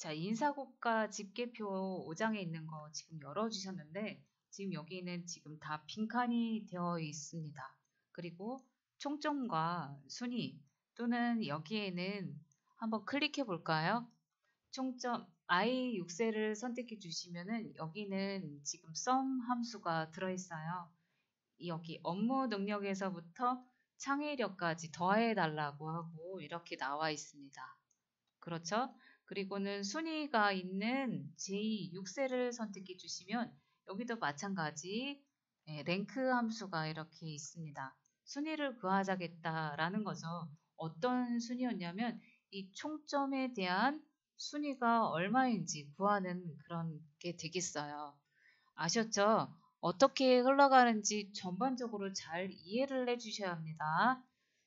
자, 인사고가 집계표 5장에 있는 거 지금 열어주셨는데 지금 여기는 지금 다 빈칸이 되어 있습니다. 그리고 총점과 순위 또는 여기에는 한번 클릭해 볼까요? 총점 I6셀을 선택해 주시면은 여기는 지금 sum 함수가 들어있어요. 여기 업무 능력에서부터 창의력까지 더해 달라고 하고 이렇게 나와 있습니다. 그렇죠? 그리고는 순위가 있는 J6셀을 선택해 주시면 여기도 마찬가지 랭크 함수가 이렇게 있습니다. 순위를 구하자겠다라는 거죠. 어떤 순위였냐면 이 총점에 대한 순위가 얼마인지 구하는 그런 게 되겠어요. 아셨죠? 어떻게 흘러가는지 전반적으로 잘 이해를 해 주셔야 합니다.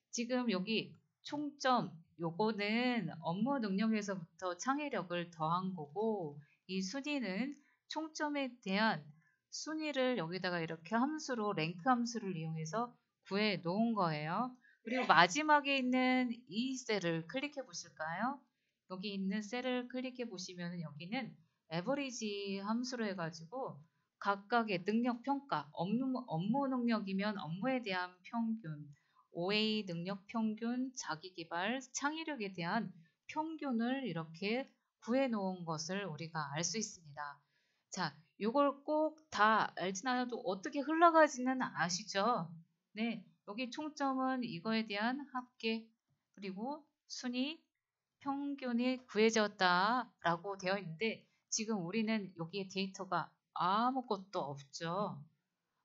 지금 여기 총점 요거는 업무 능력에서부터 창의력을 더한 거고 이 순위는 총점에 대한 순위를 여기다가 이렇게 함수로 랭크 함수를 이용해서 구해 놓은 거예요. 그리고 마지막에 있는 이 셀을 클릭해 보실까요? 여기 있는 셀을 클릭해 보시면 여기는 에버리지 함수로 해가지고 각각의 능력 평가, 업무 능력이면 업무에 대한 평균, OA 능력 평균, 자기계발, 창의력에 대한 평균을 이렇게 구해 놓은 것을 우리가 알 수 있습니다. 자, 이걸 꼭 다 알진 않아도 어떻게 흘러가지는 아시죠? 네, 여기 총점은 이거에 대한 합계, 그리고 순위, 평균이 구해졌다라고 되어 있는데 지금 우리는 여기에 데이터가 아무것도 없죠.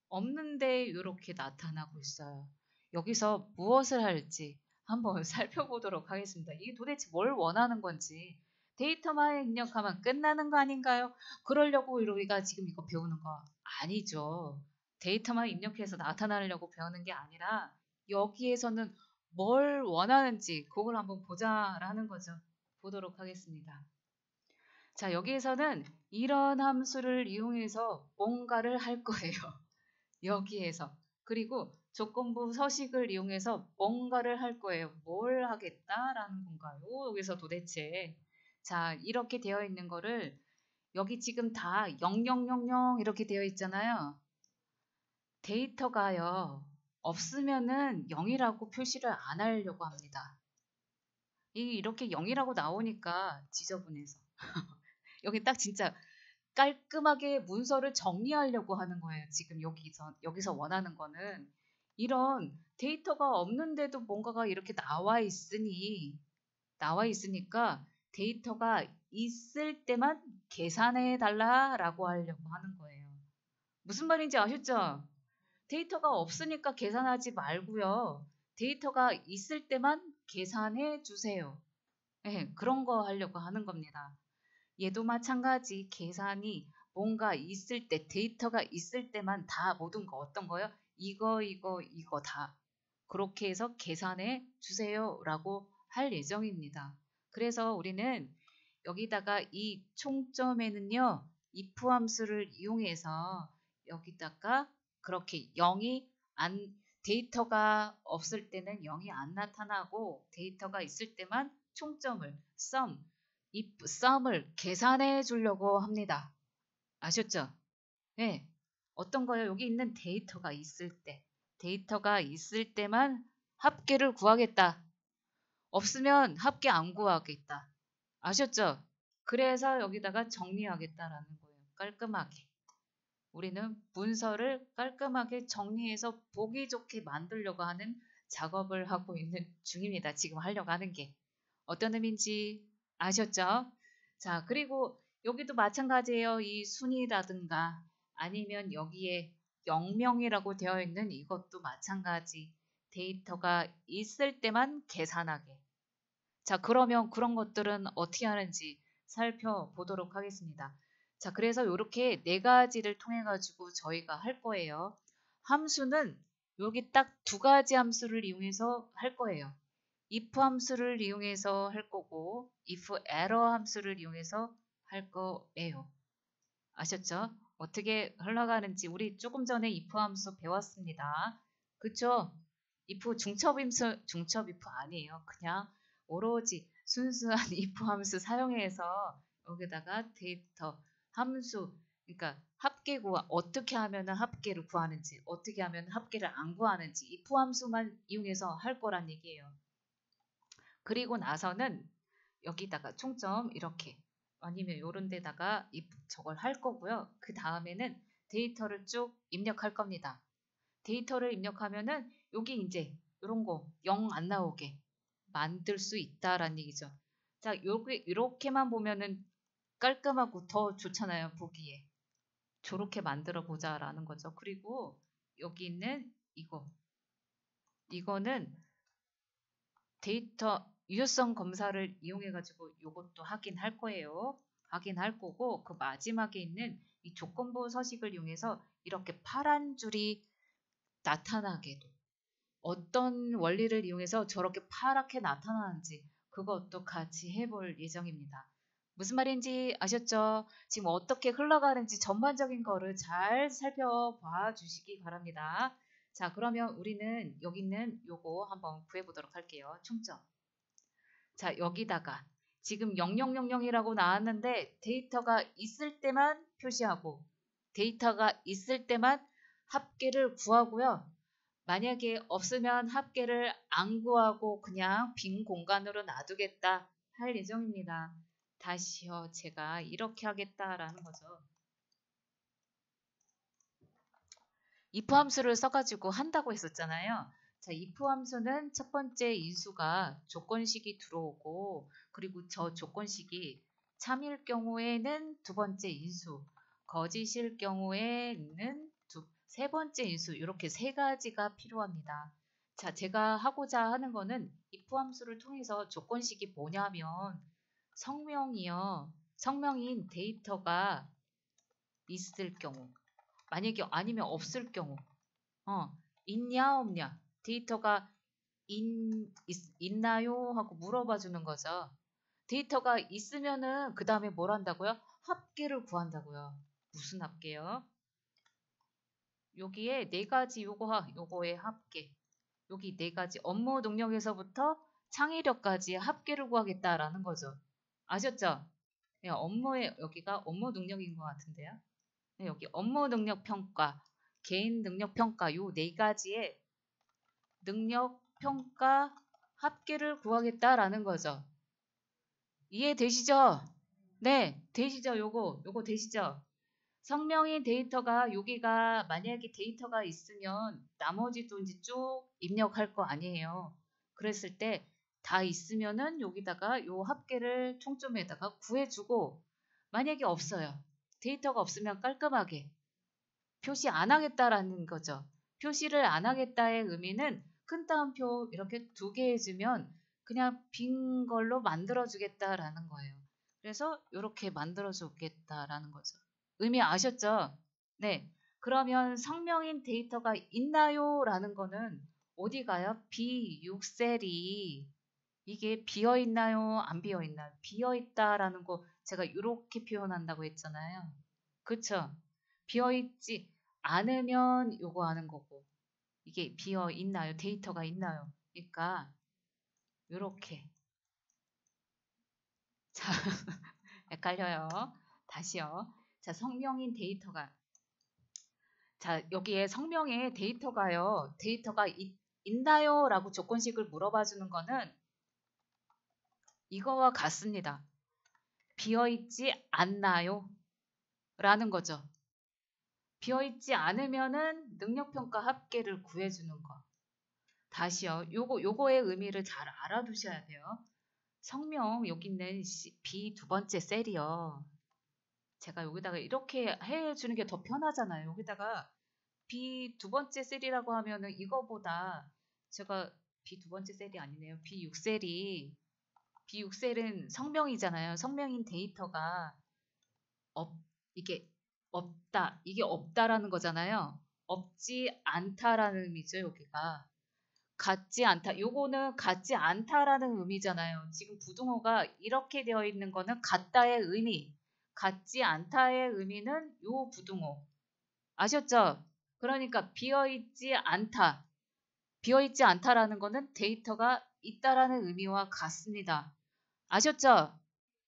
없는데 이렇게 나타나고 있어요. 여기서 무엇을 할지 한번 살펴보도록 하겠습니다. 이게 도대체 뭘 원하는 건지 데이터만 입력하면 끝나는 거 아닌가요? 그러려고 우리가 지금 이거 배우는 거 아니죠. 데이터만 입력해서 나타나려고 배우는 게 아니라 여기에서는 뭘 원하는지 그걸 한번 보자라는 거죠. 보도록 하겠습니다. 자, 여기에서는 이런 함수를 이용해서 뭔가를 할 거예요. 여기에서. 그리고 조건부 서식을 이용해서 뭔가를 할 거예요. 뭘 하겠다라는 건가요? 여기서 도대체. 자, 이렇게 되어 있는 거를 여기 지금 다 0000 이렇게 되어 있잖아요. 데이터가요. 없으면은 0이라고 표시를 안 하려고 합니다. 이렇게 0이라고 나오니까 지저분해서. 여기 딱 진짜 깔끔하게 문서를 정리하려고 하는 거예요. 지금 여기서 원하는 거는 이런 데이터가 없는데도 뭔가가 이렇게 나와 있으니까 데이터가 있을 때만 계산해 달라라고 하려고 하는 거예요. 무슨 말인지 아셨죠? 데이터가 없으니까 계산하지 말고요. 데이터가 있을 때만 계산해 주세요. 네, 그런 거 하려고 하는 겁니다. 얘도 마찬가지 계산이 뭔가 있을 때 데이터가 있을 때만 다 모든 거 어떤 거요? 이거 다 그렇게 해서 계산해 주세요 라고 할 예정입니다. 그래서 우리는 여기다가 이 총점에는요 if 함수를 이용해서 여기다가 그렇게 0이 데이터가 없을 때는 0이 안 나타나고 데이터가 있을 때만 총점을 sum을 계산해 주려고 합니다. 아셨죠? 네. 어떤 거요? 여기 있는 데이터가 있을 때만 합계를 구하겠다. 없으면 합계 안 구하겠다. 아셨죠? 그래서 여기다가 정리하겠다라는 거예요. 깔끔하게. 우리는 문서를 깔끔하게 정리해서 보기 좋게 만들려고 하는 작업을 하고 있는 중입니다. 지금 하려고 하는 게. 어떤 의미인지 아셨죠? 자, 그리고 여기도 마찬가지예요. 이 순위라든가 아니면 여기에 영명이라고 되어 있는 이것도 마찬가지. 데이터가 있을 때만 계산하게. 자, 그러면 그런 것들은 어떻게 하는지 살펴보도록 하겠습니다. 자, 그래서 이렇게 네 가지를 통해 가지고 저희가 할 거예요. 함수는 여기 딱 두 가지 함수를 이용해서 할 거예요. if 함수를 이용해서 할 거고 if error 함수를 이용해서 할 거예요. 아셨죠? 어떻게 흘러가는지 우리 조금 전에 if 함수 배웠습니다. 그쵸? if 중첩 if 아니에요. 그냥 오로지 순수한 if 함수 사용해서 여기다가 데이터 함수, 그러니까 합계 구하, 어떻게 하면은 합계를 구하는지, 어떻게 하면 합계를 안 구하는지 이 if 함수만 이용해서 할 거란 얘기예요. 그리고 나서는 여기다가 총점 이렇게 아니면 요런 데다가 저걸 할 거고요. 그 다음에는 데이터를 쭉 입력할 겁니다. 데이터를 입력하면은 여기 이제 이런 거 0 안 나오게 만들 수 있다라는 얘기죠. 자, 여기 이렇게만 보면은 깔끔하고 더 좋잖아요, 보기에. 저렇게 만들어 보자라는 거죠. 그리고 여기 있는 이거는 데이터 유효성 검사를 이용해 가지고 이것도 확인할 거예요. 확인할 거고 그 마지막에 있는 이 조건부 서식을 이용해서 이렇게 파란 줄이 나타나게도 어떤 원리를 이용해서 저렇게 파랗게 나타나는지 그것도 같이 해볼 예정입니다. 무슨 말인지 아셨죠? 지금 어떻게 흘러가는지 전반적인 거를 잘 살펴봐 주시기 바랍니다. 자, 그러면 우리는 여기 있는 요거 한번 구해보도록 할게요. 총점. 자, 여기다가 지금 0000이라고 나왔는데 데이터가 있을 때만 표시하고 데이터가 있을 때만 합계를 구하고요. 만약에 없으면 합계를 안 구하고 그냥 빈 공간으로 놔두겠다 할 예정입니다. 다시요. 제가 이렇게 하겠다라는 거죠. if 함수를 써가지고 한다고 했었잖아요. 자, if 함수는 첫 번째 인수가 조건식이 들어오고 그리고 저 조건식이 참일 경우에는 두 번째 인수, 거짓일 경우에는 세 번째 인수 이렇게 세 가지가 필요합니다. 자, 제가 하고자 하는 거는 if 함수를 통해서 조건식이 뭐냐면 성명인 데이터가 있을 경우 만약에 아니면 없을 경우 있냐 없냐 데이터가 있나요 하고 물어봐 주는 거죠. 데이터가 있으면은 그 다음에 뭘 한다고요? 합계를 구한다고요. 무슨 합계요? 여기에 네 가지 요거의 합계 여기 네 가지 업무 능력에서부터 창의력까지 합계를 구하겠다라는 거죠. 아셨죠? 네, 여기가 업무 능력인 것 같은데요. 네, 여기 업무 능력 평가, 개인 능력 평가 요 네 가지의 능력 평가 합계를 구하겠다라는 거죠. 이해되시죠? 네, 되시죠? 요거 되시죠? 성명인 데이터가 여기가 만약에 데이터가 있으면 나머지도 이제 쭉 입력할 거 아니에요. 그랬을 때 다 있으면은 여기다가 요 합계를 총점에다가 구해주고 만약에 없어요. 데이터가 없으면 깔끔하게 표시 안 하겠다라는 거죠. 표시를 안 하겠다의 의미는 큰 따옴표 이렇게 두 개 해주면 그냥 빈 걸로 만들어 주겠다라는 거예요. 그래서 이렇게 만들어 주겠다라는 거죠. 의미 아셨죠? 네. 그러면 성명인 데이터가 있나요? 라는 거는 어디 가요? B6셀이 이게 비어 있나요? 안 비어 있나요? 비어 있다라는 거 제가 이렇게 표현한다고 했잖아요. 그쵸? 비어 있지 않으면 요거 하는 거고 이게 비어 있나요? 데이터가 있나요? 그러니까 요렇게 자 헷갈려요. 다시요. 자, 성명인 데이터가 자, 여기에 성명의 데이터가요. 데이터가 있나요? 라고 조건식을 물어봐 주는 거는 이거와 같습니다. 비어있지 않나요? 라는 거죠. 비어있지 않으면은 능력평가 합계를 구해주는 거. 다시요. 요거의 의미를 잘 알아두셔야 돼요. 성명 여기 있는 B 두 번째 셀이요. 제가 여기다가 이렇게 해주는 게 더 편하잖아요. 여기다가 B 두 번째 셀이라고 하면은 이거보다 제가 B 두 번째 셀이 아니네요. B6셀은 성명이잖아요. 성명인 데이터가 이게 없다. 이게 없다라는 거잖아요. 없지 않다라는 의미죠, 여기가. 같지 않다. 요거는 같지 않다라는 의미잖아요. 지금 부등호가 이렇게 되어 있는 거는 같다의 의미. 같지 않다의 의미는 요 부등호. 아셨죠? 그러니까 비어있지 않다. 비어있지 않다라는 거는 데이터가 있다라는 의미와 같습니다. 아셨죠?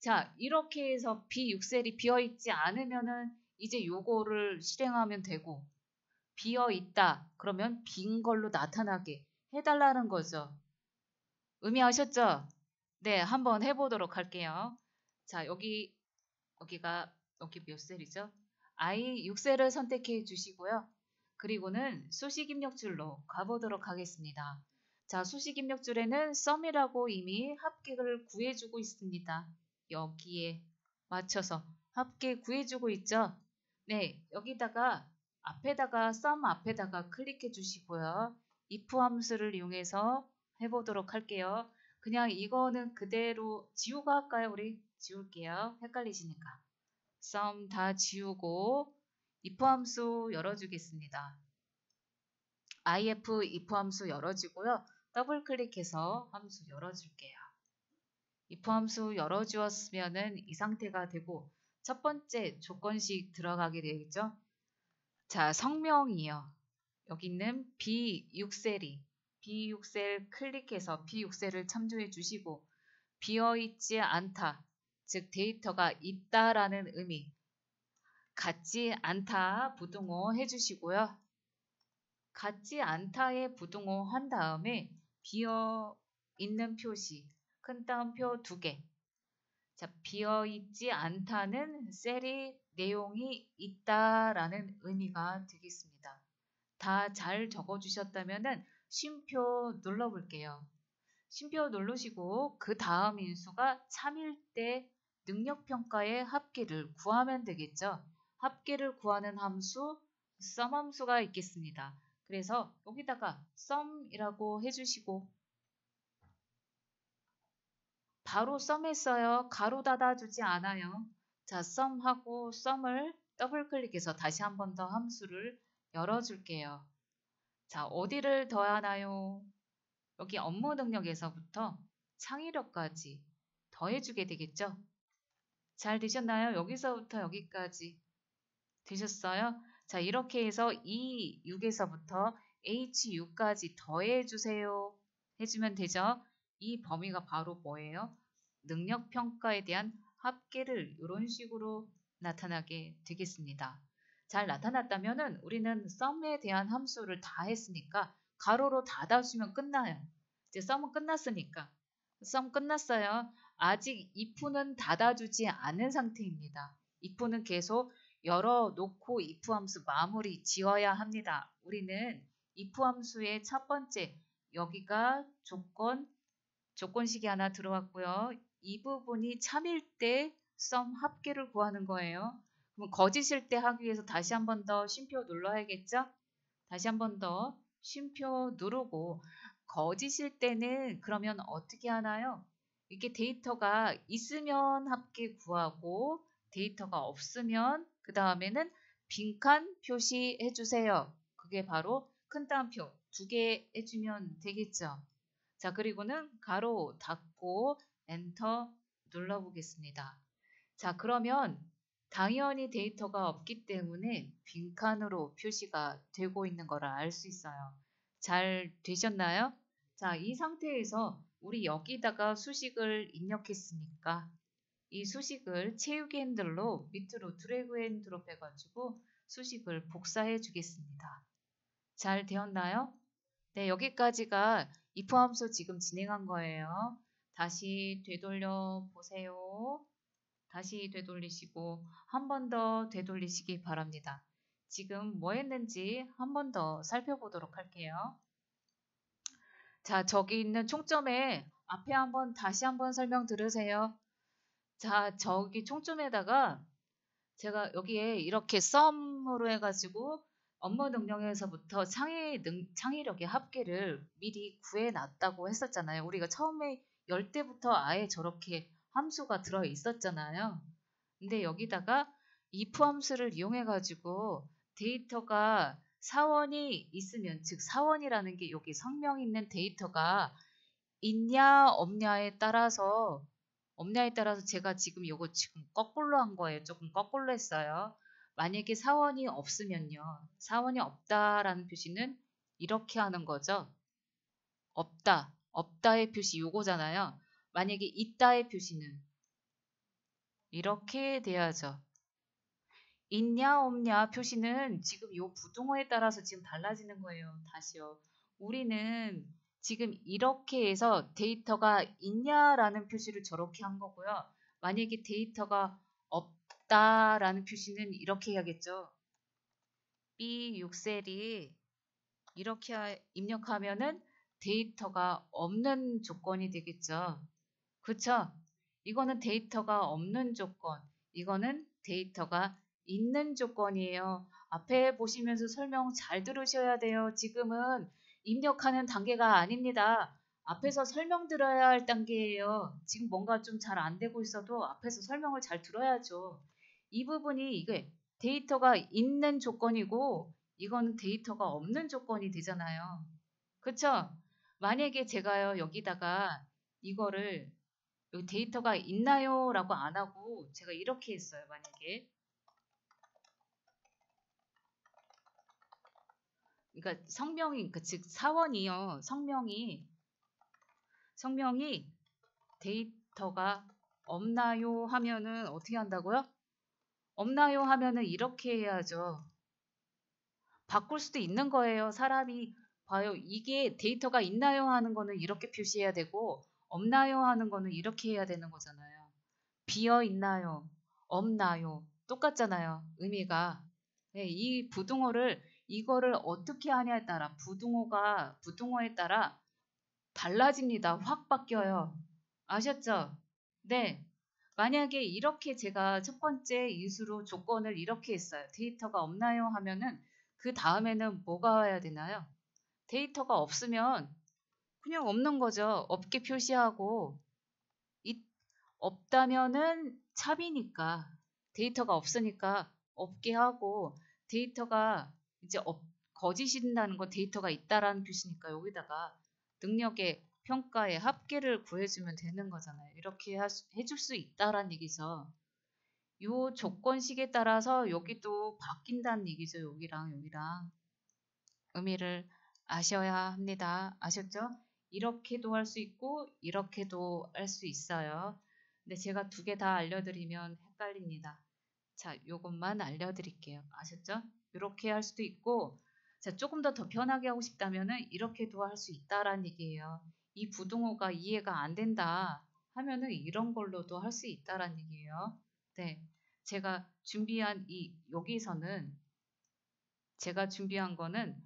자, 이렇게 해서 B6셀이 비어있지 않으면은 이제 요거를 실행하면 되고, 비어있다. 그러면 빈 걸로 나타나게 해달라는 거죠. 의미하셨죠? 네, 한번 해보도록 할게요. 자, 여기 몇 셀이죠? I 6셀을 선택해 주시고요. 그리고는 수식 입력줄로 가보도록 하겠습니다. 자, 수식 입력줄에는 sum이라고 이미 합계를 구해주고 있습니다. 여기에 맞춰서 합계 구해주고 있죠? 네, 여기다가 앞에다가 sum 앞에다가 클릭해 주시고요. if 함수를 이용해서 해보도록 할게요. 그냥 이거는 그대로 지우고 할까요? 우리 지울게요. 헷갈리시니까. sum 다 지우고 if 함수 열어주겠습니다. if if 함수 열어주고요. 더블 클릭해서 함수 열어줄게요. if 함수 열어주었으면은 이 상태가 되고 첫 번째 조건식 들어가게 되겠죠. 자, 성명이요. 여기 있는 B6셀이 B6셀 클릭해서 B6셀을 참조해 주시고 비어있지 않다. 즉 데이터가 있다라는 의미 같지 않다 부등호 해주시고요. 같지 않다에 부등호 한 다음에 비어있는 표시 큰 따옴표 2개. 자, 비어있지 않다는 셀이 내용이 있다라는 의미가 되겠습니다. 다 잘 적어주셨다면 쉼표 눌러볼게요. 쉼표 누르시고 그 다음 인수가 참일 때 능력평가의 합계를 구하면 되겠죠. 합계를 구하는 함수 sum 함수가 있겠습니다. 그래서 여기다가 sum이라고 해주시고 바로 sum 했어요. 가로 닫아주지 않아요. 자, sum하고 sum을 더블 클릭해서 다시 한 번 더 함수를 열어줄게요. 자, 어디를 더하나요? 여기 업무 능력에서부터 창의력까지 더해주게 되겠죠? 잘 되셨나요? 여기서부터 여기까지 되셨어요? 자, 이렇게 해서 E6에서부터 H6까지 더해주세요. 해주면 되죠? 이 범위가 바로 뭐예요? 능력평가에 대한 합계를 이런 식으로 나타나게 되겠습니다. 잘 나타났다면 우리는 sum에 대한 함수를 다 했으니까 가로로 닫아주면 끝나요. 이제 sum은 끝났으니까. sum 끝났어요. 아직 if는 닫아주지 않은 상태입니다. if는 계속 열어놓고 if 함수 마무리 지어야 합니다. 우리는 if 함수의 첫 번째 여기가 조건식이 하나 들어왔고요. 이 부분이 참일 때 sum 합계를 구하는 거예요. 그럼 거짓일 때 하기 위해서 다시 한 번 더 쉼표 눌러야겠죠? 다시 한 번 더 쉼표 누르고 거짓일 때는 그러면 어떻게 하나요? 이게 데이터가 있으면 합계 구하고 데이터가 없으면 그 다음에는 빈칸 표시해 주세요. 그게 바로 큰 따옴표 2개 해주면 되겠죠. 자, 그리고는 가로 닫고 엔터 눌러보겠습니다. 자, 그러면 당연히 데이터가 없기 때문에 빈칸으로 표시가 되고 있는 걸 알 수 있어요. 잘 되셨나요? 자, 이 상태에서 우리 여기다가 수식을 입력했으니까 이 수식을 채우기 핸들로 밑으로 드래그 앤 드롭 해가지고 수식을 복사해 주겠습니다. 잘 되었나요? 네, 여기까지가 if 함수 지금 진행한 거예요. 다시 되돌려 보세요. 다시 되돌리시고 한 번 더 되돌리시기 바랍니다. 지금 뭐 했는지 한 번 더 살펴보도록 할게요. 자, 저기 있는 총점에 앞에 한번 다시 한번 설명 들으세요. 자, 저기 총점에다가 제가 여기에 이렇게 sum으로 해가지고 업무 능력에서부터 창의력의 합계를 미리 구해놨다고 했었잖아요. 우리가 처음에 열 때부터 아예 저렇게 함수가 들어 있었잖아요. 근데 여기다가 if 함수를 이용해가지고 데이터가 사원이 있으면, 즉 사원이라는 게 여기 성명 있는 데이터가 있냐 없냐에 따라서 제가 지금 요거 지금 거꾸로 한 거예요. 조금 거꾸로 했어요. 만약에 사원이 없으면요. 사원이 없다라는 표시는 이렇게 하는 거죠. 없다. 없다의 표시 요거잖아요. 만약에 있다의 표시는 이렇게 돼야죠. 있냐 없냐 표시는 지금 요 부등호에 따라서 지금 달라지는 거예요. 다시요. 우리는 지금 이렇게 해서 데이터가 있냐라는 표시를 저렇게 한 거고요. 만약에 데이터가 없다라는 표시는 이렇게 해야겠죠. B6셀이 이렇게 입력하면은 데이터가 없는 조건이 되겠죠. 그쵸? 이거는 데이터가 없는 조건, 이거는 데이터가 있는 조건이에요. 앞에 보시면서 설명 잘 들으셔야 돼요. 지금은 입력하는 단계가 아닙니다. 앞에서 설명 들어야 할 단계예요. 지금 뭔가 좀 잘 안 되고 있어도 앞에서 설명을 잘 들어야죠. 이 부분이 이게 데이터가 있는 조건이고 이건 데이터가 없는 조건이 되잖아요. 그쵸? 만약에 제가요 여기다가 이거를 여기 데이터가 있나요? 라고 안 하고 제가 이렇게 했어요. 만약에 그러니까 성명이 즉 사원이요. 성명이 데이터가 없나요? 하면은 어떻게 한다고요? 없나요? 하면은 이렇게 해야죠. 바꿀 수도 있는 거예요. 사람이 봐요. 이게 데이터가 있나요? 하는 거는 이렇게 표시해야 되고 없나요? 하는 거는 이렇게 해야 되는 거잖아요. 비어 있나요? 없나요? 똑같잖아요. 의미가. 네, 이 부등호를 이거를 어떻게 하냐에 따라 부등호에 따라 달라집니다. 확 바뀌어요. 아셨죠? 네. 만약에 이렇게 제가 첫 번째 인수로 조건을 이렇게 했어요. 데이터가 없나요? 하면은 그 다음에는 뭐가 와야 되나요? 데이터가 없으면 그냥 없는 거죠. 없게 표시하고 없다면은 차비니까 데이터가 없으니까 없게 하고 데이터가 이제 거짓이라는 건 데이터가 있다라는 표시니까 여기다가 능력의 평가의 합계를 구해주면 되는 거잖아요. 이렇게 해줄 수 있다라는 얘기죠. 요 조건식에 따라서 여기도 바뀐다는 얘기죠. 여기랑 의미를 아셔야 합니다. 아셨죠? 이렇게도 할 수 있고 이렇게도 할 수 있어요. 근데 제가 두 개 다 알려드리면 헷갈립니다. 자, 요것만 알려드릴게요. 아셨죠? 이렇게 할 수도 있고 자, 조금 더 편하게 하고 싶다면은 이렇게도 할 수 있다라는 얘기예요. 이 부등호가 이해가 안 된다 하면은 이런 걸로도 할 수 있다라는 얘기예요. 네. 제가 준비한 여기서는 제가 준비한 거는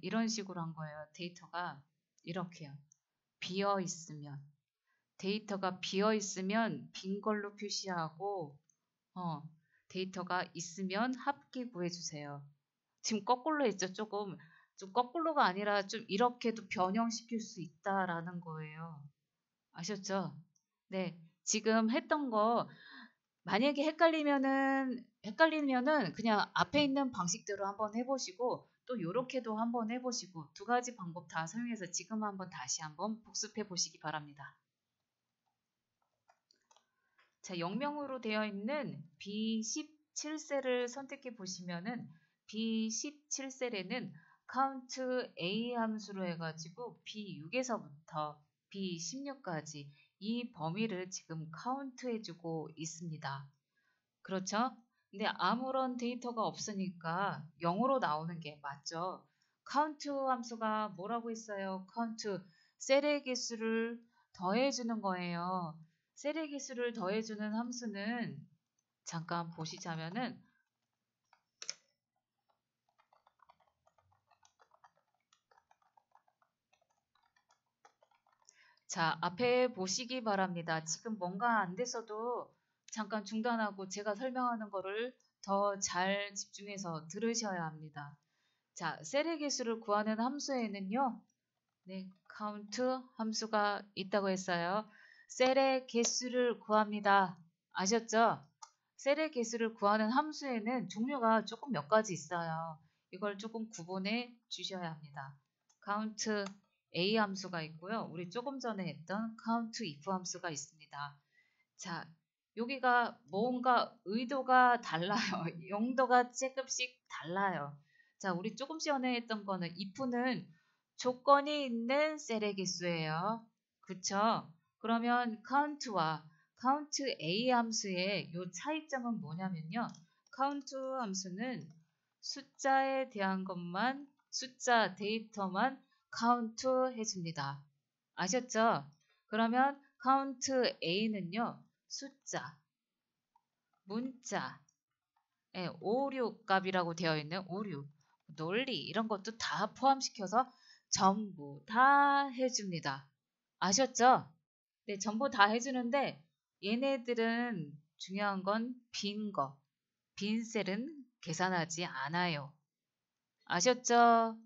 이런 식으로 한 거예요. 데이터가 이렇게요. 비어 있으면 데이터가 비어 있으면 빈 걸로 표시하고 데이터가 있으면 합계 구해 주세요. 지금 거꾸로 했죠. 좀 거꾸로가 아니라 좀 이렇게도 변형시킬 수 있다라는 거예요. 아셨죠? 네. 지금 했던 거 만약에 헷갈리면은 그냥 앞에 있는 방식대로 한번 해보시고 또 요렇게도 한번 해보시고 두 가지 방법 다 사용해서 지금 한번 다시 한번 복습해 보시기 바랍니다. 자, 영명으로 되어 있는 B17셀을 선택해 보시면은 B17셀에는 count A 함수로 해가지고 B6에서부터 B16까지 이 범위를 지금 카운트 해주고 있습니다. 그렇죠? 근데 아무런 데이터가 없으니까 0으로 나오는 게 맞죠. count 함수가 뭐라고 했어요? count 셀의 개수를 더해주는 거예요. 셀의 개수를 더해주는 함수는 잠깐 보시자면은 자, 앞에 보시기 바랍니다. 지금 뭔가 안 돼서도 잠깐 중단하고 제가 설명하는 거를 더 잘 집중해서 들으셔야 합니다. 자, 셀의 개수를 구하는 함수에는요. 네, count 함수가 있다고 했어요. 셀의 개수를 구합니다. 아셨죠? 셀의 개수를 구하는 함수에는 종류가 조금 몇 가지 있어요. 이걸 조금 구분해 주셔야 합니다. count A 함수가 있고요. 우리 조금 전에 했던 count if 함수가 있습니다. 자, 여기가 뭔가 의도가 달라요. 용도가 조금씩 달라요. 자, 우리 조금 전에 했던 거는 if는 조건이 있는 셀의 개수예요. 그쵸? 그러면 count와 count A 함수의 요 차이점은 뭐냐면요. count 함수는 숫자에 대한 것만, 숫자 데이터만 count 해줍니다. 아셨죠? 그러면 count A는요. 숫자, 문자, 오류 값이라고 되어 있는 오류, 논리 이런 것도 다 포함시켜서 전부 다 해줍니다. 아셨죠? 네, 전부 다 해주는데 얘네들은 중요한 건 빈 거, 빈 셀은 계산하지 않아요. 아셨죠?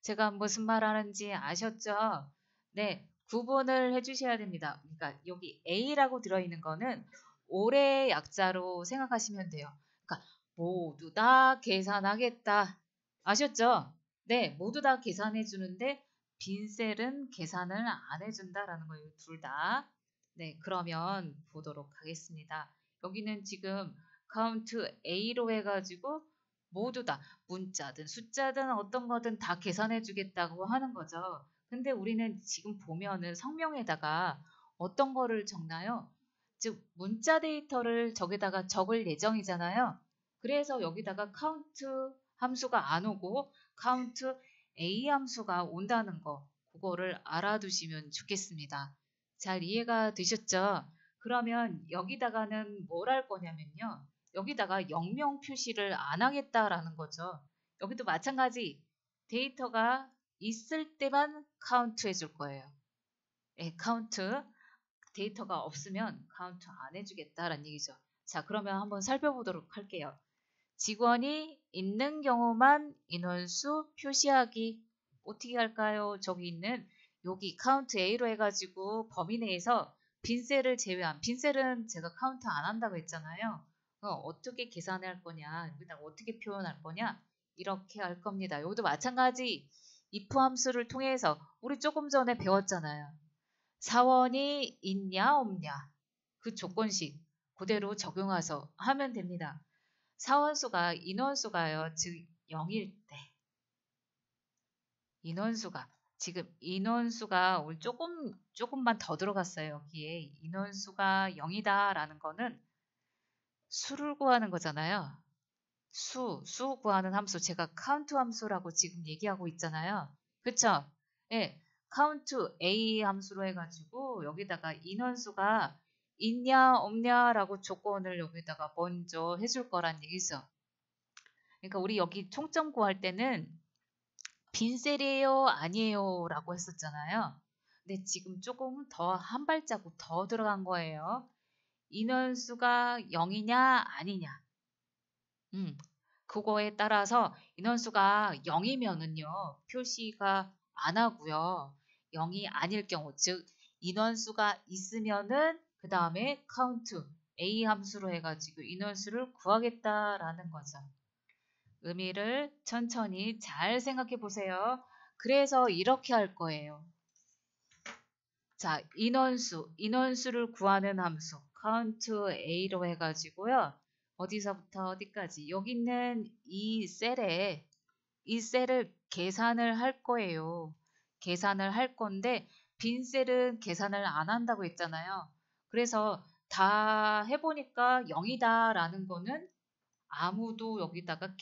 제가 무슨 말 하는지 아셨죠? 네, 구분을 해주셔야 됩니다. 그러니까 여기 A라고 들어있는 거는 올해 약자로 생각하시면 돼요. 그러니까 모두 다 계산하겠다. 아셨죠? 네, 모두 다 계산해 주는데 빈셀은 계산을 안 해준다라는 거예요. 둘 다. 네, 그러면 보도록 하겠습니다. 여기는 지금 count A로 해가지고 모두 다 문자든 숫자든 어떤 거든 다 계산해 주겠다고 하는 거죠. 근데 우리는 지금 보면은 성명에다가 어떤 거를 적나요? 즉 문자 데이터를 저기다가 적을 예정이잖아요. 그래서 여기다가 count 함수가 안 오고 count A 함수가 온다는 거 그거를 알아두시면 좋겠습니다. 잘 이해가 되셨죠? 그러면 여기다가는 뭘 할 거냐면요. 여기다가 영명 표시를 안 하겠다라는 거죠. 여기도 마찬가지 데이터가 있을 때만 카운트 해줄 거예요. 네, 카운트. 데이터가 없으면 카운트 안 해주겠다라는 얘기죠. 자, 그러면 한번 살펴보도록 할게요. 직원이 있는 경우만 인원수 표시하기. 어떻게 할까요? 저기 있는 여기 카운트 A로 해가지고 범위 내에서 빈셀을 제외한, 빈셀은 제가 카운트 안 한다고 했잖아요. 어떻게 계산할 거냐, 여기다 어떻게 표현할 거냐, 이렇게 할 겁니다. 여기도 마찬가지 if 함수를 통해서 우리 조금 전에 배웠잖아요. 사원이 있냐 없냐 그 조건식 그대로 적용해서 하면 됩니다. 사원수가 인원수가요. 즉 0일 때 인원수가 지금 인원수가 오늘 조금만 더 들어갔어요. 여기에 인원수가 0이다 라는 거는 수를 구하는 거잖아요. 수 구하는 함수 제가 카운트 함수라고 지금 얘기하고 있잖아요. 그쵸? 예, 카운트 A 함수로 해가지고 여기다가 인원수가 있냐 없냐라고 조건을 여기다가 먼저 해줄 거란 얘기죠. 그러니까 우리 여기 총점 구할 때는 빈셀이에요 아니에요 라고 했었잖아요. 근데 지금 조금 더 한 발자국 더 들어간 거예요. 인원수가 0이냐 아니냐. 그거에 따라서 인원수가 0이면은요, 표시가 안 하고요. 0이 아닐 경우, 즉, 인원수가 있으면은 그 다음에 count, A 함수로 해가지고 인원수를 구하겠다라는 거죠. 의미를 천천히 잘 생각해 보세요. 그래서 이렇게 할 거예요. 자, 인원수를 구하는 함수, count A로 해가지고요. 어디서부터 어디까지? 여기 있는 이 셀을 계산을 할 거예요. 계산을 할 건데 빈 셀은 계산을 안 한다고 했잖아요. 그래서 다 해보니까 0이다 라는 거는 아무도 여기다가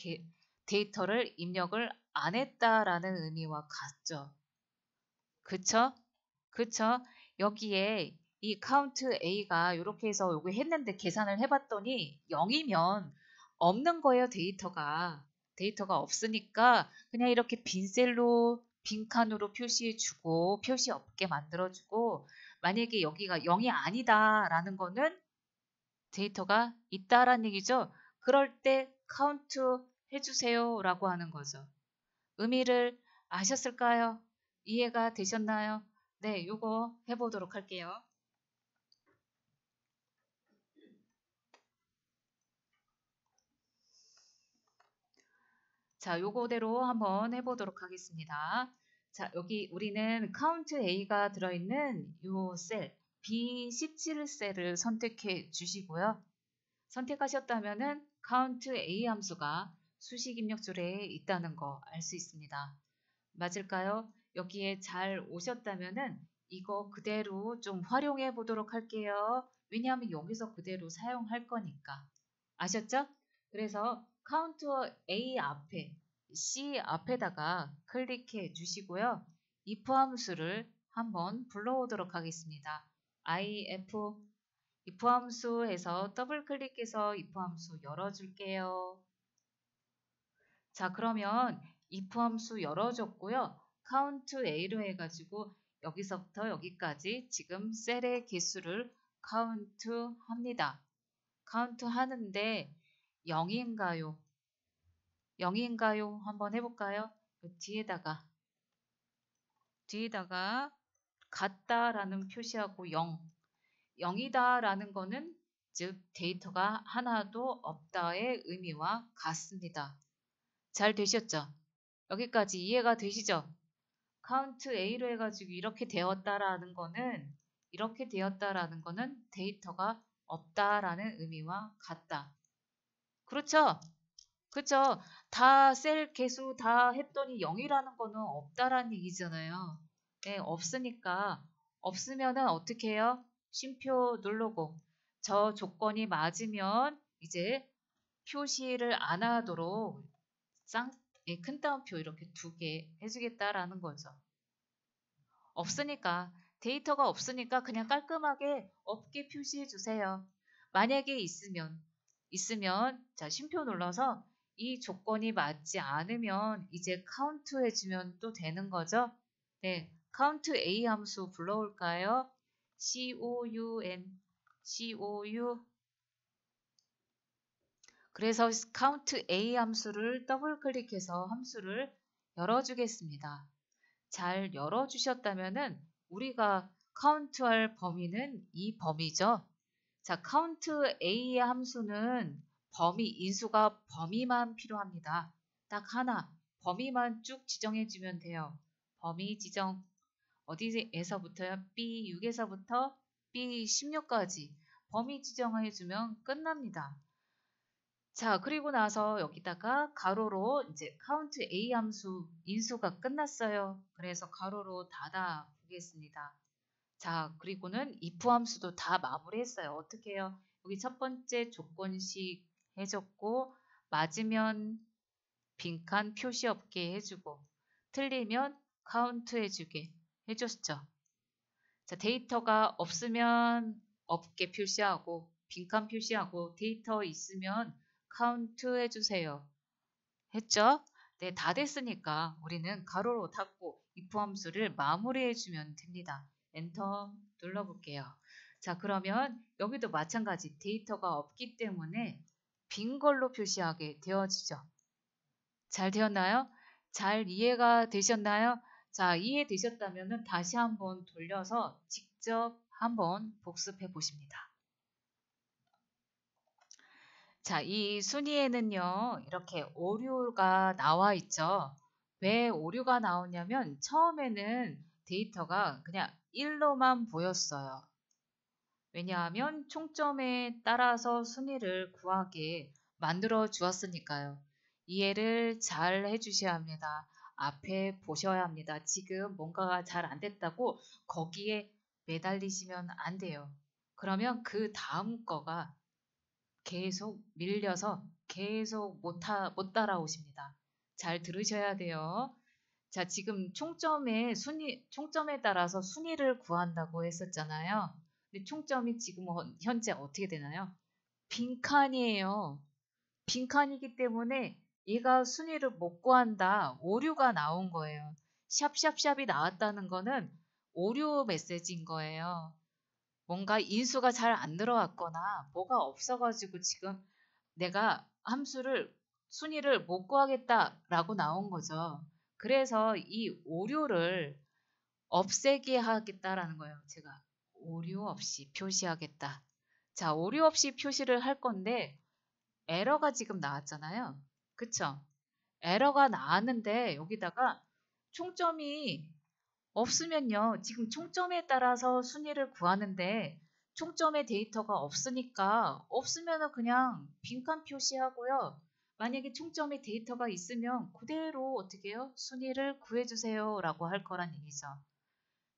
데이터를 입력을 안 했다라는 의미와 같죠. 그쵸? 그쵸? 여기에 이 count A가 이렇게 해서 여기 했는데 계산을 해봤더니 0이면 없는 거예요, 데이터가. 데이터가 없으니까 그냥 이렇게 빈 셀로 빈칸으로 표시해주고 표시 없게 만들어주고 만약에 여기가 0이 아니다라는 거는 데이터가 있다라는 얘기죠. 그럴 때 카운트 해주세요 라고 하는 거죠. 의미를 아셨을까요? 이해가 되셨나요? 네, 요거 해보도록 할게요. 자, 요거대로 한번 해보도록 하겠습니다. 자, 여기 우리는 count A가 들어있는 요 셀, B17 셀을 선택해 주시고요. 선택하셨다면은 count A 함수가 수식 입력줄에 있다는 거 알 수 있습니다. 맞을까요? 여기에 잘 오셨다면은 이거 그대로 좀 활용해 보도록 할게요. 왜냐하면 여기서 그대로 사용할 거니까. 아셨죠? 그래서 카운터 A 앞에, C 앞에다가 클릭해 주시고요. if 함수를 한번 불러오도록 하겠습니다. if 함수에서 더블 클릭해서 if 함수 열어줄게요. 자, 그러면 if 함수 열어줬고요. count a로 해가지고 여기서부터 여기까지 지금 셀의 개수를 카운트 합니다. 카운트 하는데 0인가요? 0인가요? 한번 해볼까요? 뒤에다가 같다라는 표시하고 0. 0이다라는 거는 즉 데이터가 하나도 없다의 의미와 같습니다. 잘 되셨죠? 여기까지 이해가 되시죠? 카운트 A로 해가지고 이렇게 되었다라는 거는 데이터가 없다라는 의미와 같다. 그렇죠? 그렇죠? 다 셀 개수 다 했더니 0이라는 거는 없다라는 얘기잖아요. 네, 없으니까 없으면은 어떻게 해요? 쉼표 누르고 저 조건이 맞으면 이제 표시를 안 하도록 큰 따옴표 이렇게 2개 해주겠다라는 거죠. 없으니까 데이터가 없으니까 그냥 깔끔하게 없게 표시해 주세요. 만약에 있으면 자 쉼표 눌러서 이 조건이 맞지 않으면 이제 카운트 해주면 또 되는 거죠. 네, 카운트 A 함수 불러올까요? COU 그래서 count A 함수를 더블 클릭해서 함수를 열어주겠습니다. 잘 열어주셨다면은 우리가 카운트할 범위는 이 범위죠. 자, count A의 함수는 인수가 범위만 필요합니다. 딱 하나, 범위만 쭉 지정해주면 돼요. 범위 지정, 어디에서부터요? B6에서부터 B16까지 범위 지정해주면 끝납니다. 자, 그리고 나서 여기다가 가로로 이제 count A 함수 인수가 끝났어요. 그래서 가로로 닫아 보겠습니다. 자, 그리고는 if 함수도 다 마무리했어요. 어떻게 해요? 여기 첫 번째 조건식 해줬고 맞으면 빈칸 표시 없게 해주고 틀리면 카운트 해주게 해줬죠. 자, 데이터가 없으면 없게 표시하고 빈칸 표시하고 데이터 있으면 카운트 해주세요. 했죠? 네, 다 됐으니까 우리는 가로로 닫고 if 함수를 마무리해주면 됩니다. 엔터 눌러볼게요. 자, 그러면 여기도 마찬가지 데이터가 없기 때문에 빈 걸로 표시하게 되어지죠. 잘 되었나요? 잘 이해가 되셨나요? 자, 이해되셨다면 다시 한번 돌려서 직접 한번 복습해 보십니다. 자, 이 순위에는요, 이렇게 오류가 나와 있죠. 왜 오류가 나오냐면 처음에는 데이터가 그냥 1로만 보였어요. 왜냐하면 총점에 따라서 순위를 구하게 만들어 주었으니까요. 이해를 잘 해주셔야 합니다. 앞에 보셔야 합니다. 지금 뭔가가 잘 안 됐다고 거기에 매달리시면 안 돼요. 그러면 그 다음 거가 계속 밀려서 계속 못 따라오십니다. 잘 들으셔야 돼요. 자, 지금 총점에 따라서 순위를 구한다고 했었잖아요. 근데 총점이 지금 현재 어떻게 되나요? 빈칸이에요. 빈칸이기 때문에 얘가 순위를 못 구한다. 오류가 나온 거예요. 샵샵샵이 나왔다는 거는 오류 메시지인 거예요. 뭔가 인수가 잘 안 들어왔거나 뭐가 없어가지고 지금 내가 순위를 못 구하겠다라고 나온 거죠. 그래서 이 오류를 없애게 하겠다라는 거예요. 제가 오류 없이 표시하겠다. 자, 오류 없이 표시를 할 건데 에러가 지금 나왔잖아요. 그쵸? 에러가 나왔는데 여기다가 총점이 없으면요. 지금 총점에 따라서 순위를 구하는데 총점의 데이터가 없으니까 없으면 그냥 빈칸 표시하고요. 만약에 총점의 데이터가 있으면 그대로 어떻게 해요? 순위를 구해주세요 라고 할 거란 얘기죠.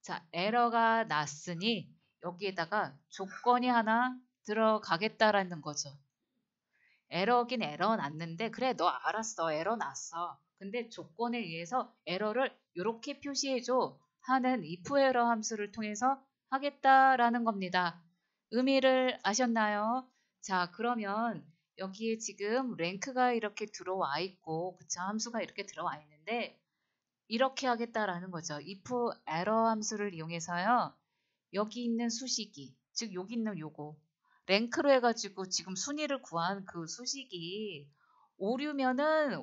자, 에러가 났으니 여기에다가 조건이 하나 들어가겠다라는 거죠. 에러긴 에러 났는데 그래 너 알았어 에러 났어. 근데 조건에 의해서 에러를 이렇게 표시해줘 하는 if 에러 함수를 통해서 하겠다라는 겁니다. 의미를 아셨나요? 자 그러면 여기에 지금 랭크가 이렇게 들어와 있고 그쵸 함수가 이렇게 들어와 있는데 이렇게 하겠다라는 거죠. if 에러 함수를 이용해서요. 여기 있는 수식이 즉 여기 있는 요거 랭크로 해가지고 지금 순위를 구한 그 수식이 오류이면은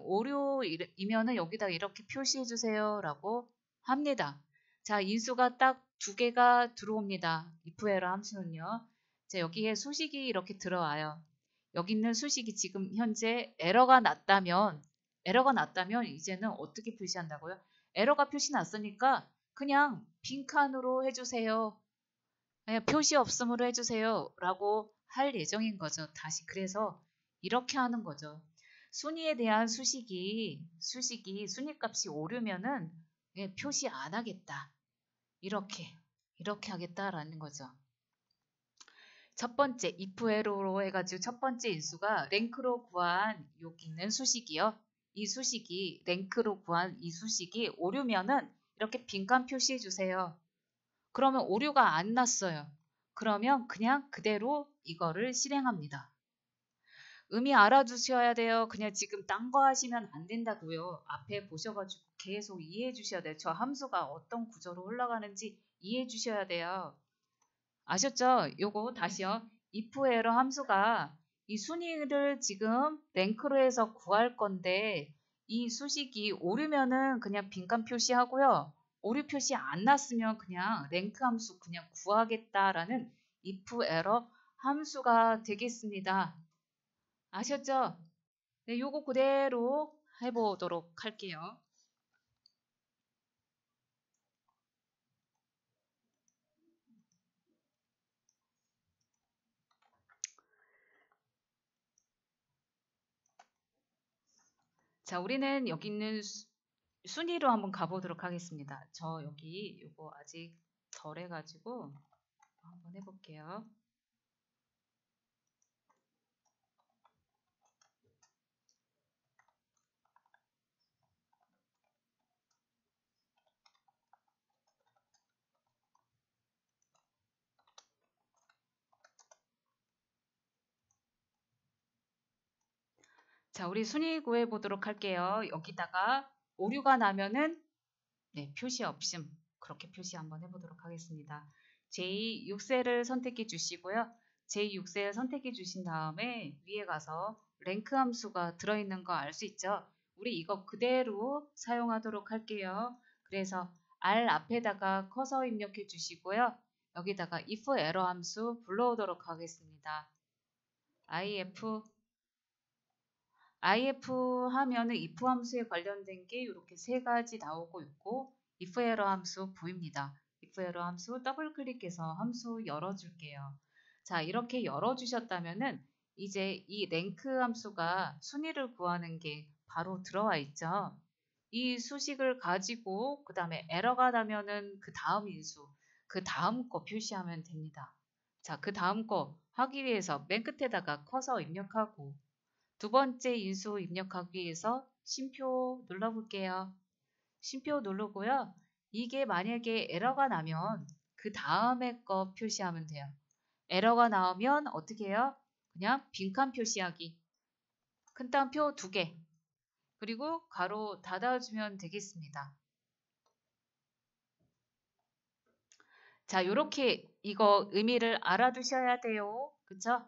여기다 이렇게 표시해 주세요 라고 합니다. 자 인수가 딱 두 개가 들어옵니다. if 에러 함수는요. 자 여기에 수식이 이렇게 들어와요. 여기 있는 수식이 지금 현재 에러가 났다면 이제는 어떻게 표시한다고요? 에러가 표시 났으니까 그냥 빈칸으로 해주세요. 표시 없음으로 해주세요. 라고 할 예정인 거죠. 다시 그래서 이렇게 하는 거죠. 순위에 대한 순위값이 오르면은 표시 안 하겠다. 이렇게 하겠다라는 거죠. 첫 번째 if 에러로 해가지고 첫 번째 인수가 랭크로 구한 여기 있는 수식이요. 이 수식이 랭크로 구한 이 수식이 오류면은 이렇게 빈칸 표시해 주세요. 그러면 오류가 안 났어요. 그러면 그냥 그대로 이거를 실행합니다. 의미 알아두셔야 돼요. 그냥 지금 딴 거 하시면 안 된다고요. 앞에 보셔가지고 계속 이해해 주셔야 돼요. 저 함수가 어떤 구조로 흘러가는지 이해해 주셔야 돼요. 아셨죠? 요거 다시요. if 에러 함수가 이 순위를 지금 랭크로 해서 구할 건데 이 수식이 오르면은 그냥 빈칸 표시하고요. 오류 표시 안 났으면 그냥 랭크 함수 그냥 구하겠다라는 if 에러 함수가 되겠습니다. 아셨죠? 네, 요거 그대로 해보도록 할게요. 자, 우리는 여기 있는 순위로 한번 가보도록 하겠습니다. 저 여기 요거 아직 덜 해가지고 한번 해볼게요. 자, 우리 순위 구해 보도록 할게요. 여기다가 오류가 나면은 네, 표시 없음 그렇게 표시 한번 해보도록 하겠습니다. J6셀을 선택해 주시고요. J6셀 선택해 주신 다음에 위에 가서 랭크 함수가 들어있는 거 알 수 있죠? 우리 이거 그대로 사용하도록 할게요. 그래서 R 앞에다가 커서 입력해 주시고요. 여기다가 if 에러 함수 불러오도록 하겠습니다. if 하면은 if 함수에 관련된 게 이렇게 세 가지 나오고 있고 if 에러 함수 V입니다. if 에러 함수 더블 클릭해서 함수 열어줄게요. 자 이렇게 열어주셨다면은 이제 이 랭크 함수가 순위를 구하는 게 바로 들어와 있죠. 이 수식을 가지고 그 다음에 에러가 나면은 그 다음 인수 그 다음 거 표시하면 됩니다. 자 그 다음 거 하기 위해서 맨 끝에다가 커서 입력하고 두 번째 인수 입력하기 위해서 쉼표 눌러볼게요. 쉼표 누르고요. 이게 만약에 에러가 나면 그 다음에 거 표시하면 돼요. 에러가 나오면 어떻게 해요? 그냥 빈칸 표시하기. 큰 따옴표 2개. 그리고 가로 닫아주면 되겠습니다. 자, 요렇게 이거 의미를 알아두셔야 돼요. 그쵸?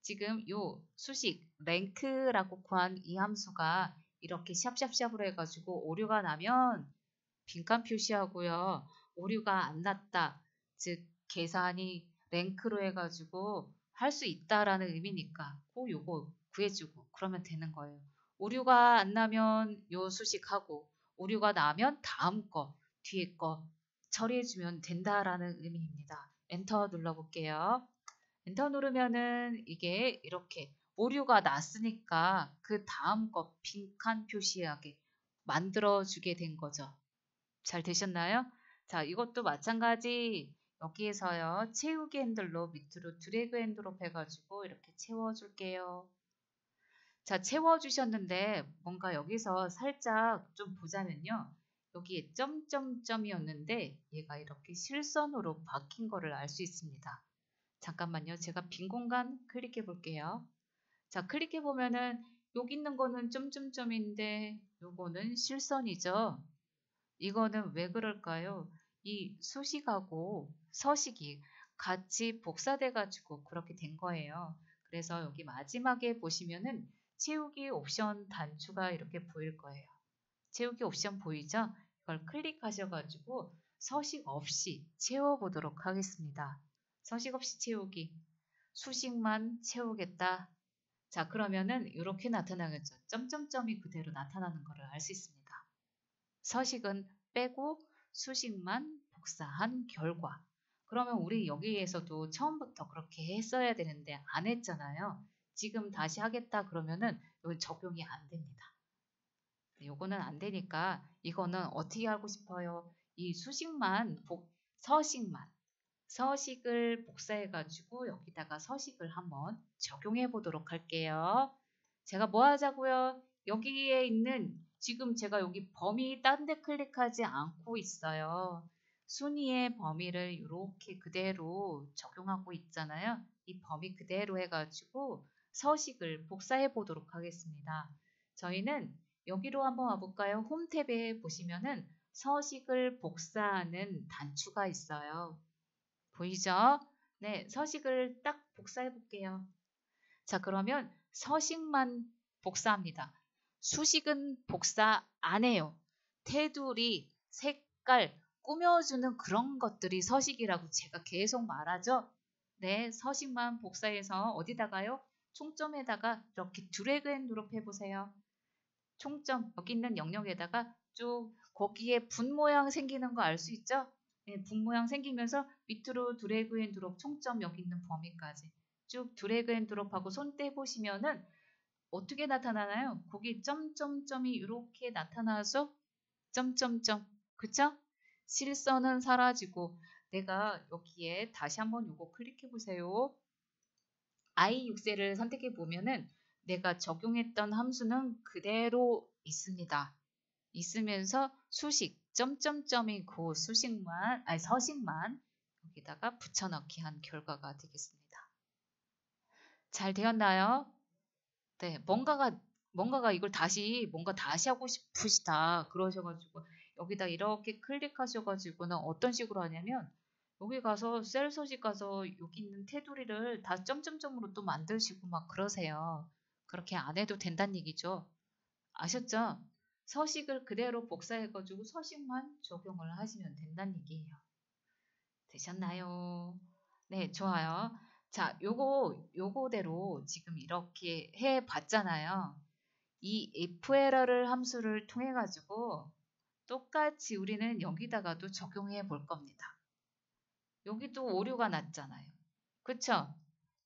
지금 요 수식 랭크라고 구한 이 함수가 이렇게 샵샵샵으로 해가지고 오류가 나면 빈칸 표시하고요. 오류가 안 났다. 즉 계산이 랭크로 해가지고 할 수 있다라는 의미니까 꼭 요거 구해주고 그러면 되는 거예요. 오류가 안 나면 요 수식하고 오류가 나면 다음 거 뒤에 거 처리해주면 된다라는 의미입니다. 엔터 눌러볼게요. 엔터 누르면은 이게 이렇게 오류가 났으니까 그 다음 거 빈칸 표시하게 만들어 주게 된 거죠. 잘 되셨나요? 자, 이것도 마찬가지 여기에서요. 채우기 핸들로 밑으로 드래그 앤 드롭 해가지고 이렇게 채워줄게요. 자, 채워주셨는데 뭔가 여기서 살짝 좀 보자면요. 여기에 점점점이었는데 얘가 이렇게 실선으로 바뀐 거를 알 수 있습니다. 잠깐만요. 제가 빈 공간 클릭해 볼게요. 자, 클릭해 보면은 여기 있는 거는 점점점인데 요거는 실선이죠. 이거는 왜 그럴까요? 이 수식하고 서식이 같이 복사돼 가지고 그렇게 된 거예요. 그래서 여기 마지막에 보시면은 채우기 옵션 단추가 이렇게 보일 거예요. 채우기 옵션 보이죠? 이걸 클릭하셔 가지고 서식 없이 채워보도록 하겠습니다. 서식 없이 채우기. 수식만 채우겠다. 자, 그러면은 이렇게 나타나겠죠. 점점점이 그대로 나타나는 것을 알 수 있습니다. 서식은 빼고 수식만 복사한 결과. 그러면 우리 여기에서도 처음부터 그렇게 했어야 되는데 안 했잖아요. 지금 다시 하겠다 그러면은 이건 적용이 안 됩니다. 요거는 안 되니까 이거는 어떻게 하고 싶어요? 이 수식만 서식을 복사해 가지고 여기다가 서식을 한번 적용해 보도록 할게요. 제가 뭐 하자고요? 여기에 있는 지금 제가 여기 범위 딴 데 클릭하지 않고 있어요. 순위의 범위를 이렇게 그대로 적용하고 있잖아요. 이 범위 그대로 해가지고 서식을 복사해 보도록 하겠습니다. 저희는 여기로 한번 와볼까요? 홈 탭에 보시면은 서식을 복사하는 단추가 있어요. 보이죠? 네, 서식을 딱 복사해 볼게요. 자, 그러면 서식만 복사합니다. 수식은 복사 안 해요. 테두리, 색깔, 꾸며주는 그런 것들이 서식이라고 제가 계속 말하죠. 네, 서식만 복사해서 어디다가요? 총점에다가 이렇게 드래그 앤 드롭 해보세요. 총점, 여기 있는 영역에다가 쭉 거기에 분 모양 생기는 거 알 수 있죠? 네, 분 모양 생기면서 밑으로 드래그 앤 드롭 총점 여기 있는 범위까지 쭉 드래그 앤 드롭하고 손 떼보시면은 어떻게 나타나나요? 거기 점점점이 이렇게 나타나죠? 점점점. 그쵸? 실선은 사라지고 내가 여기에 다시 한번 요거 클릭해 보세요. i6셀을 선택해 보면은 내가 적용했던 함수는 그대로 있습니다. 있으면서 수식, 점점점이 그 수식만, 아니 서식만 여기다가 붙여넣기 한 결과가 되겠습니다. 잘 되었나요? 네, 뭔가가 이걸 뭔가 다시 하고 싶으시다. 그러셔가지고, 여기다 이렇게 클릭하셔가지고는 어떤 식으로 하냐면, 여기 가서 셀 서식 가서 여기 있는 테두리를 다 점점점으로 또 만드시고 막 그러세요. 그렇게 안 해도 된다는 얘기죠. 아셨죠? 서식을 그대로 복사해가지고 서식만 적용을 하시면 된다는 얘기예요. 되셨나요? 네, 좋아요. 자, 요거대로 지금 이렇게 해 봤잖아요. 이 ifError를 함수를 통해 가지고 똑같이 우리는 여기다가도 적용해 볼 겁니다. 여기도 오류가 났잖아요. 그쵸?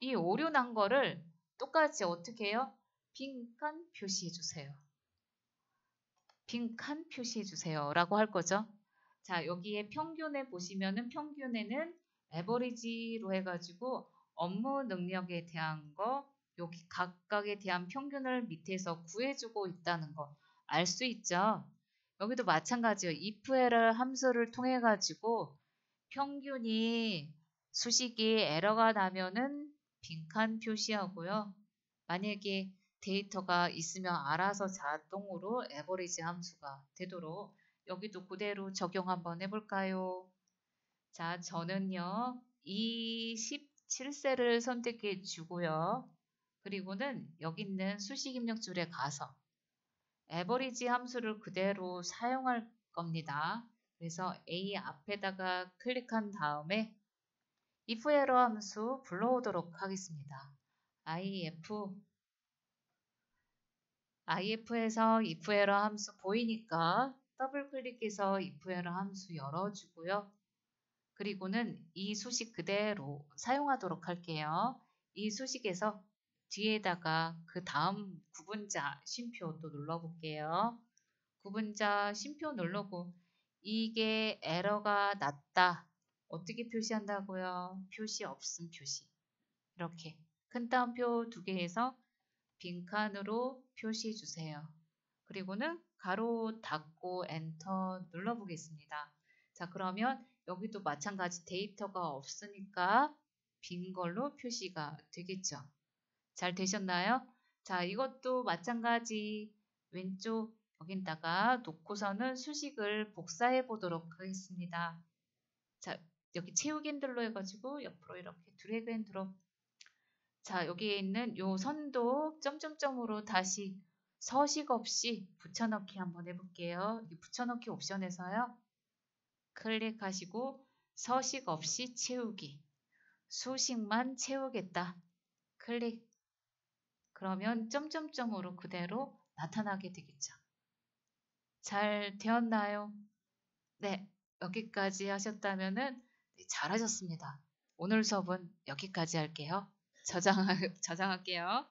이 오류 난 거를 똑같이 어떻게 해요? 빈칸 표시해 주세요. 빈칸 표시해 주세요. 라고 할 거죠. 자, 여기에 평균에 보시면은 평균에는 에버리지로 해가지고 업무 능력에 대한 거, 여기 각각에 대한 평균을 밑에서 구해주고 있다는 거 알 수 있죠. 여기도 마찬가지예요. ifError 함수를 통해 가지고 평균이 수식이 에러가 나면은 빈칸 표시하고요. 만약에 데이터가 있으면 알아서 자동으로 에버리지 함수가 되도록 여기도 그대로 적용 한번 해볼까요? 자, 저는요, 이 17셀을 선택해 주고요. 그리고는 여기 있는 수식 입력줄에 가서 에버리지 함수를 그대로 사용할 겁니다. 그래서 A 앞에다가 클릭한 다음에 ifError 함수 불러오도록 하겠습니다. if에서 ifError 함수 보이니까 더블 클릭해서 ifError 함수 열어주고요. 그리고는 이 수식 그대로 사용하도록 할게요. 이 수식에서 뒤에다가 그 다음 구분자 쉼표 또 눌러볼게요. 구분자 쉼표 누르고 이게 에러가 났다. 어떻게 표시한다고요? 표시 없음 표시. 이렇게 큰 따옴표 2개에서 빈칸으로 표시해 주세요. 그리고는 가로 닫고 엔터 눌러 보겠습니다. 자, 그러면 여기도 마찬가지 데이터가 없으니까 빈 걸로 표시가 되겠죠. 잘 되셨나요? 자, 이것도 마찬가지 왼쪽 여기다가 놓고서는 수식을 복사해 보도록 하겠습니다. 자, 여기 채우기 핸들로 해가지고 옆으로 이렇게 드래그 앤 드롭. 자, 여기에 있는 요 선도 점점점으로 다시 서식 없이 붙여넣기 한번 해볼게요. 여기 붙여넣기 옵션에서요. 클릭하시고 서식 없이 채우기. 수식만 채우겠다. 클릭. 그러면 점점점으로 그대로 나타나게 되겠죠. 잘 되었나요? 네, 여기까지 하셨다면은 네, 잘하셨습니다. 오늘 수업은 여기까지 할게요. 저장할게요.